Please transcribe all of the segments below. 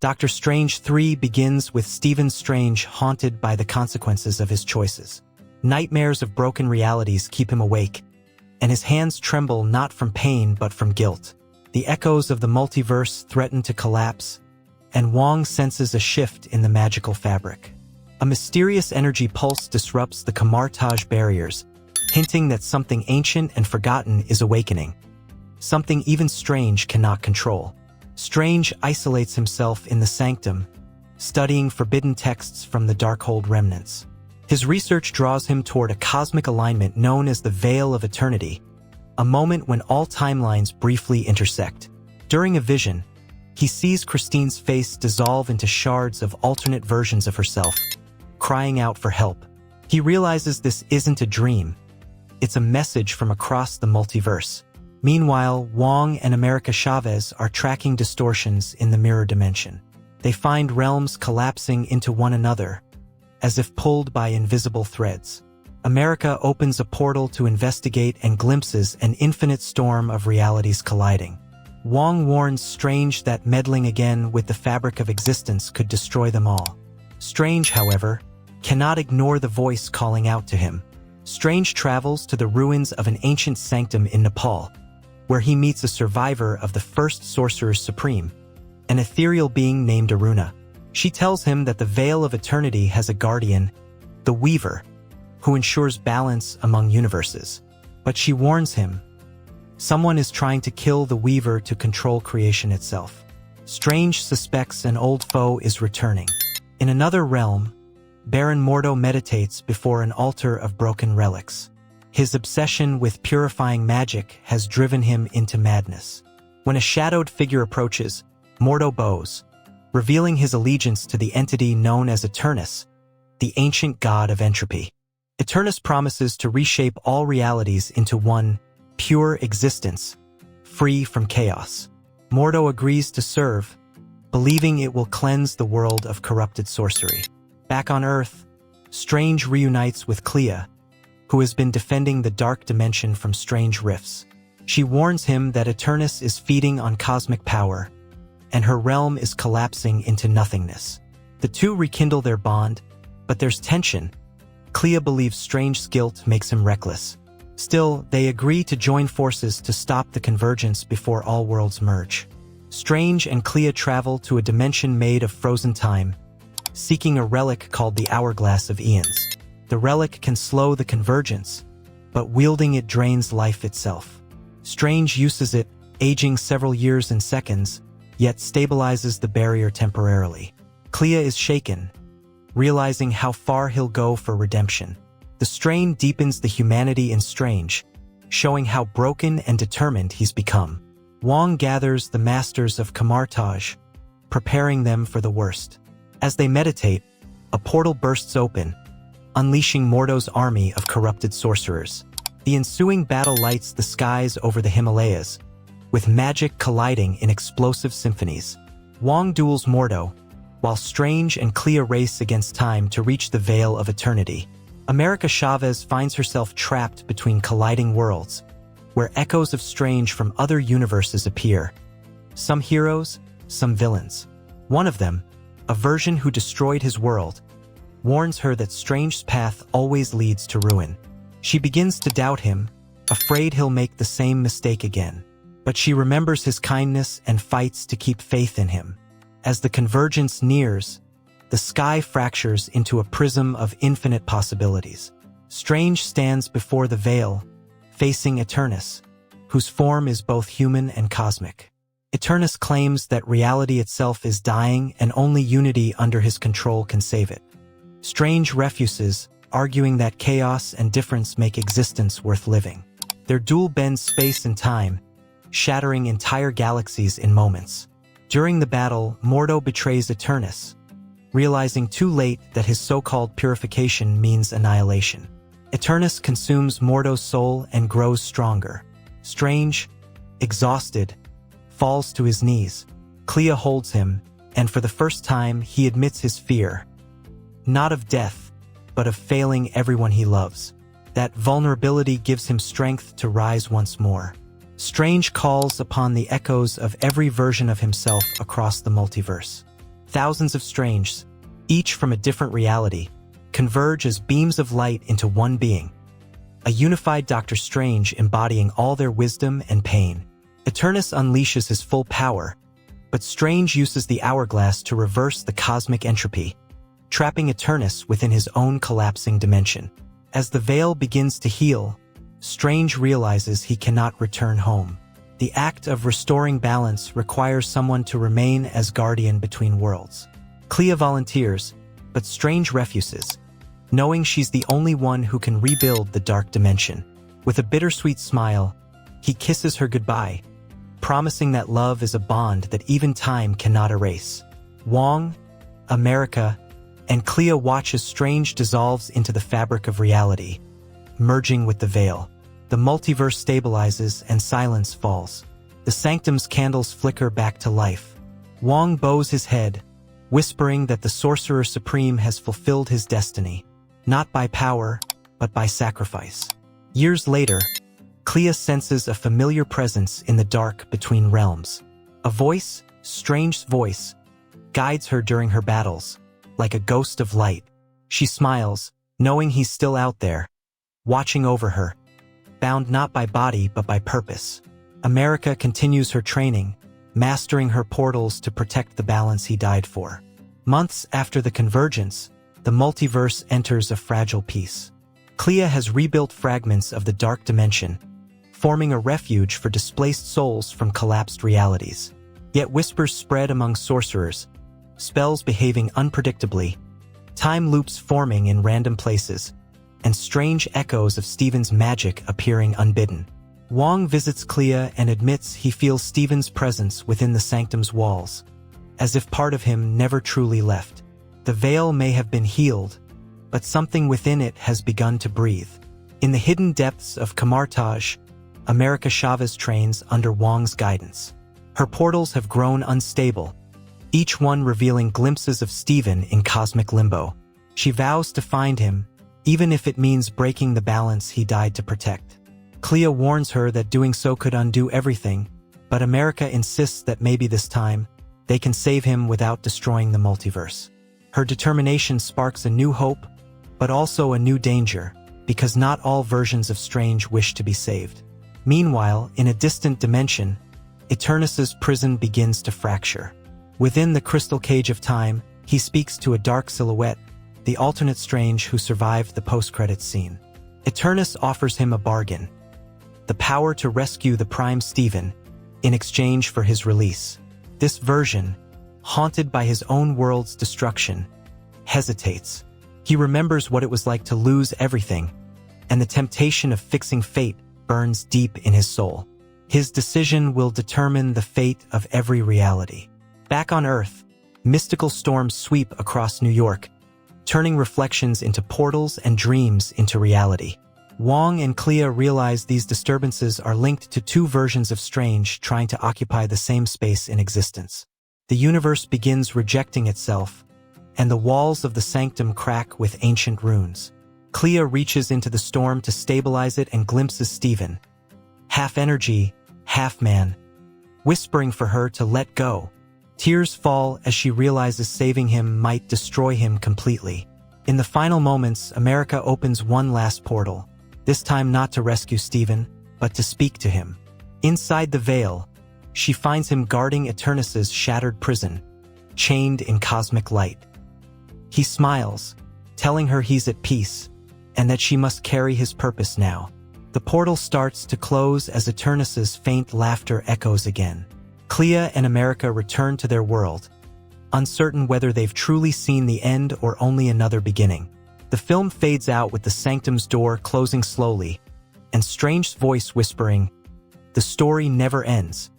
Doctor Strange 3 begins with Stephen Strange haunted by the consequences of his choices. Nightmares of broken realities keep him awake, and his hands tremble not from pain but from guilt. The echoes of the multiverse threaten to collapse, and Wong senses a shift in the magical fabric. A mysterious energy pulse disrupts the Kamar-Taj barriers, hinting that something ancient and forgotten is awakening. Something even Strange cannot control. Strange isolates himself in the sanctum, studying forbidden texts from the Darkhold remnants. His research draws him toward a cosmic alignment known as the Veil of Eternity, a moment when all timelines briefly intersect. During a vision, he sees Christine's face dissolve into shards of alternate versions of herself, crying out for help. He realizes this isn't a dream. It's a message from across the multiverse. Meanwhile, Wong and America Chavez are tracking distortions in the mirror dimension. They find realms collapsing into one another, as if pulled by invisible threads. America opens a portal to investigate and glimpses an infinite storm of realities colliding. Wong warns Strange that meddling again with the fabric of existence could destroy them all. Strange, however, cannot ignore the voice calling out to him. Strange travels to the ruins of an ancient sanctum in Nepal, where he meets a survivor of the first Sorcerers Supreme, an ethereal being named Aruna. She tells him that the Veil of Eternity has a guardian, the Weaver, who ensures balance among universes. But she warns him, someone is trying to kill the Weaver to control creation itself. Strange suspects an old foe is returning. In another realm, Baron Mordo meditates before an altar of broken relics. His obsession with purifying magic has driven him into madness. When a shadowed figure approaches, Mordo bows, revealing his allegiance to the entity known as Eternus, the ancient god of entropy. Eternus promises to reshape all realities into one pure existence, free from chaos. Mordo agrees to serve, believing it will cleanse the world of corrupted sorcery. Back on Earth, Strange reunites with Clea, who has been defending the dark dimension from strange rifts. She warns him that Eternus is feeding on cosmic power, and her realm is collapsing into nothingness. The two rekindle their bond, but there's tension. Clea believes Strange's guilt makes him reckless. Still, they agree to join forces to stop the convergence before all worlds merge. Strange and Clea travel to a dimension made of frozen time, seeking a relic called the Hourglass of Eons. The relic can slow the convergence, but wielding it drains life itself. Strange uses it, aging several years in seconds, yet stabilizes the barrier temporarily. Clea is shaken, realizing how far he'll go for redemption. The strain deepens the humanity in Strange, showing how broken and determined he's become. Wong gathers the masters of Kamar-Taj, preparing them for the worst. As they meditate, a portal bursts open, unleashing Mordo's army of corrupted sorcerers. The ensuing battle lights the skies over the Himalayas, with magic colliding in explosive symphonies. Wong duels Mordo, while Strange and Clea race against time to reach the Veil of Eternity. America Chavez finds herself trapped between colliding worlds, where echoes of Strange from other universes appear. Some heroes, some villains. One of them, a version who destroyed his world, warns her that Strange's path always leads to ruin. She begins to doubt him, afraid he'll make the same mistake again. But she remembers his kindness and fights to keep faith in him. As the convergence nears, the sky fractures into a prism of infinite possibilities. Strange stands before the veil, facing Eternus, whose form is both human and cosmic. Eternus claims that reality itself is dying and only unity under his control can save it. Strange refuses, arguing that chaos and difference make existence worth living. Their duel bends space and time, shattering entire galaxies in moments. During the battle, Mordo betrays Eternus, realizing too late that his so-called purification means annihilation. Eternus consumes Mordo's soul and grows stronger. Strange, exhausted, falls to his knees. Clea holds him, and for the first time he admits his fear. Not of death, but of failing everyone he loves. That vulnerability gives him strength to rise once more. Strange calls upon the echoes of every version of himself across the multiverse. Thousands of Stranges, each from a different reality, converge as beams of light into one being. A unified Doctor Strange embodying all their wisdom and pain. Eternus unleashes his full power, but Strange uses the hourglass to reverse the cosmic entropy, trapping Eternus within his own collapsing dimension. As the veil begins to heal, Strange realizes he cannot return home. The act of restoring balance requires someone to remain as guardian between worlds. Clea volunteers, but Strange refuses, knowing she's the only one who can rebuild the dark dimension. With a bittersweet smile, he kisses her goodbye, promising that love is a bond that even time cannot erase. Wong, America, and Clea watch as Strange dissolves into the fabric of reality, merging with the veil. The multiverse stabilizes and silence falls. The Sanctum's candles flicker back to life. Wong bows his head, whispering that the Sorcerer Supreme has fulfilled his destiny, not by power, but by sacrifice. Years later, Clea senses a familiar presence in the dark between realms. A voice, Strange's voice, guides her during her battles, like a ghost of light. She smiles, knowing he's still out there, watching over her, bound not by body but by purpose. America continues her training, mastering her portals to protect the balance he died for. Months after the convergence, the multiverse enters a fragile peace. Clea has rebuilt fragments of the dark dimension, forming a refuge for displaced souls from collapsed realities. Yet whispers spread among sorcerers, spells behaving unpredictably, time loops forming in random places, and strange echoes of Stephen's magic appearing unbidden. Wong visits Clea and admits he feels Stephen's presence within the Sanctum's walls, as if part of him never truly left. The veil may have been healed, but something within it has begun to breathe. In the hidden depths of Kamar-Taj, America Chavez trains under Wong's guidance. Her portals have grown unstable, each one revealing glimpses of Stephen in cosmic limbo. She vows to find him, even if it means breaking the balance he died to protect. Clea warns her that doing so could undo everything, but America insists that maybe this time, they can save him without destroying the multiverse. Her determination sparks a new hope, but also a new danger, because not all versions of Strange wish to be saved. Meanwhile, in a distant dimension, Eternus's prison begins to fracture. Within the crystal cage of time, he speaks to a dark silhouette, the alternate Strange who survived the post-credits scene. Eternus offers him a bargain: the power to rescue the Prime Stephen in exchange for his release. This version, haunted by his own world's destruction, hesitates. He remembers what it was like to lose everything, and the temptation of fixing fate burns deep in his soul. His decision will determine the fate of every reality. Back on Earth, mystical storms sweep across New York, turning reflections into portals and dreams into reality. Wong and Clea realize these disturbances are linked to two versions of Strange trying to occupy the same space in existence. The universe begins rejecting itself, and the walls of the Sanctum crack with ancient runes. Clea reaches into the storm to stabilize it and glimpses Stephen, half energy, half man, whispering for her to let go. Tears fall as she realizes saving him might destroy him completely. In the final moments, America opens one last portal, this time not to rescue Stephen, but to speak to him. Inside the veil, she finds him guarding Eternus's shattered prison, chained in cosmic light. He smiles, telling her he's at peace, and that she must carry his purpose now. The portal starts to close as Eternus's faint laughter echoes again. Clea and America return to their world, uncertain whether they've truly seen the end or only another beginning. The film fades out with the Sanctum's door closing slowly, and Strange's voice whispering, "The story never ends,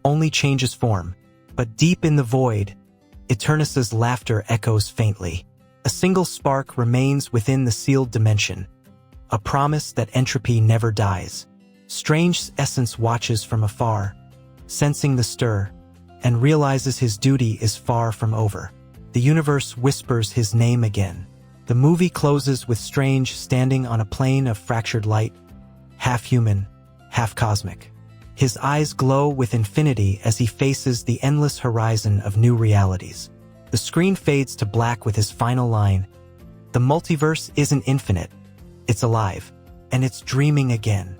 only changes form." But deep in the void, Eternus's laughter echoes faintly. A single spark remains within the sealed dimension, a promise that entropy never dies. Strange's essence watches from afar, sensing the stir, and realizes his duty is far from over. The universe whispers his name again. The movie closes with Strange standing on a plane of fractured light, half human, half cosmic. His eyes glow with infinity as he faces the endless horizon of new realities. The screen fades to black with his final line. The multiverse isn't infinite. It's alive, and it's dreaming again.